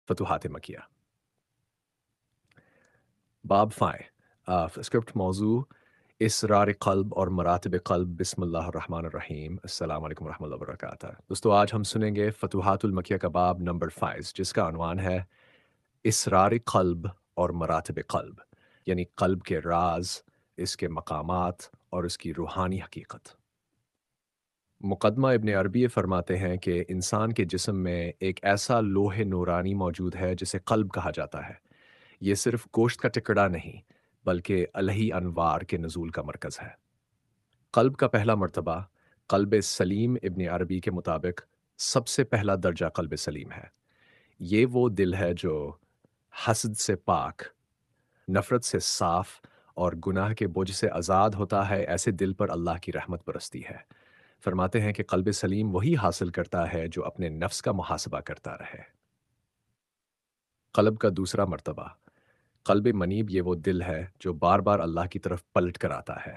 فتوحات مکیہ باب اسکرپٹ موضوع اسرار قلب اور مراتب قلب بسم اللہ الرحمن الرحیم السلام علیکم ورحمۃ اللہ وبرکاتہ دوستو آج ہم سنیں گے فتوحات المکیہ کا باب نمبر 5 جس کا عنوان ہے اسرار قلب اور مراتب قلب یعنی قلب کے راز، اس کے مقامات اور اس کی روحانی حقیقت۔ مقدمہ ابن عربی فرماتے ہیں کہ انسان کے جسم میں ایک ایسا لوح نورانی موجود ہے جسے قلب کہا جاتا ہے۔ یہ صرف گوشت کا ٹکڑا نہیں بلکہ الہی انوار کے نزول کا مرکز ہے۔ قلب کا پہلا مرتبہ قلب سلیم ابن عربی کے مطابق سب سے پہلا درجہ قلب سلیم ہے۔ یہ وہ دل ہے جو حسد سے پاک، نفرت سے صاف اور گناہ کے بوجھ سے آزاد ہوتا ہے۔ ایسے دل پر اللہ کی رحمت برستی ہے۔ فرماتے ہیں کہ قلب سلیم وہی حاصل کرتا ہے جو اپنے نفس کا محاسبہ کرتا رہے۔ قلب کا دوسرا مرتبہ قلب منیب یہ وہ دل ہے جو بار بار اللہ کی طرف پلٹ کر آتا ہے۔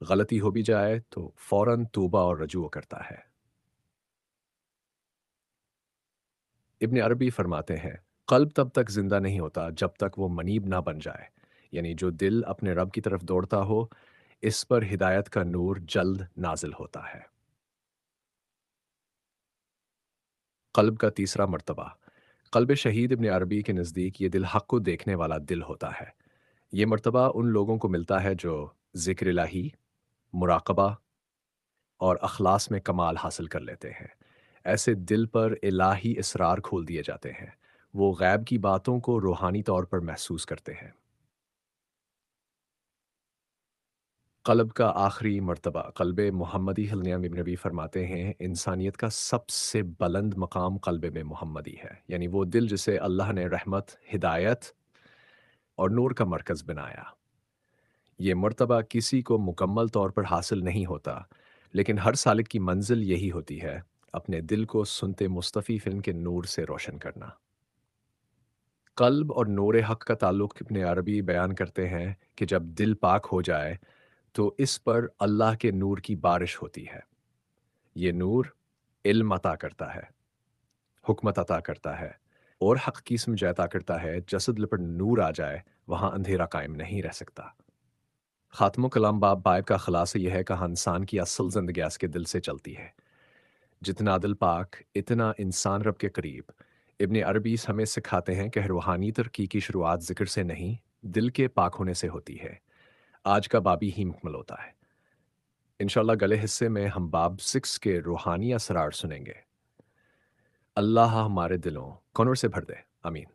غلطی ہو بھی جائے تو فوراً توبہ اور رجوع کرتا ہے۔ ابن عربی فرماتے ہیں قلب تب تک زندہ نہیں ہوتا جب تک وہ منیب نہ بن جائے، یعنی جو دل اپنے رب کی طرف دوڑتا ہو اس پر ہدایت کا نور جلد نازل ہوتا ہے۔ قلب کا تیسرا مرتبہ قلب شہید ابن عربی کے نزدیک یہ دل حق کو دیکھنے والا دل ہوتا ہے۔ یہ مرتبہ ان لوگوں کو ملتا ہے جو ذکر الہی، مراقبہ اور اخلاص میں کمال حاصل کر لیتے ہیں۔ ایسے دل پر الہی اسرار کھول دیے جاتے ہیں۔ وہ غیب کی باتوں کو روحانی طور پر محسوس کرتے ہیں۔ قلب کا آخری مرتبہ قلب محمدی حلنیہ ابن نبی فرماتے ہیں انسانیت کا سب سے بلند مقام قلب میں محمدی ہے، یعنی وہ دل جسے اللہ نے رحمت، ہدایت اور نور کا مرکز بنایا۔ یہ مرتبہ کسی کو مکمل طور پر حاصل نہیں ہوتا، لیکن ہر سالک کی منزل یہی ہوتی ہے، اپنے دل کو سنتے مصطفی فلم کے نور سے روشن کرنا۔ قلب اور نور حق کا تعلق ابن عربی بیان کرتے ہیں کہ جب دل پاک ہو جائے تو اس پر اللہ کے نور کی بارش ہوتی ہے۔ یہ نور علم عطا کرتا ہے، حکمت عطا کرتا ہے اور حق کی سمجھ عطا کرتا ہے۔ جسد پر نور آ جائے وہاں اندھیرا قائم نہیں رہ سکتا۔ خاتم و کلام باب 5 کا خلاصہ یہ ہے کہ انسان کی اصل زندگی اس کے دل سے چلتی ہے۔ جتنا دل پاک اتنا انسان رب کے قریب۔ ابن عربی ہمیں سکھاتے ہیں کہ روحانی ترقی کی شروعات ذکر سے نہیں، دل کے پاک ہونے سے ہوتی ہے۔ آج کا بابی ہی مکمل ہوتا ہے۔ انشاءاللہ گلے حصے میں ہم باب 6 کے روحانی اسرار سنیں گے۔ اللہ ہمارے دلوں کنور سے بھر دے، آمین۔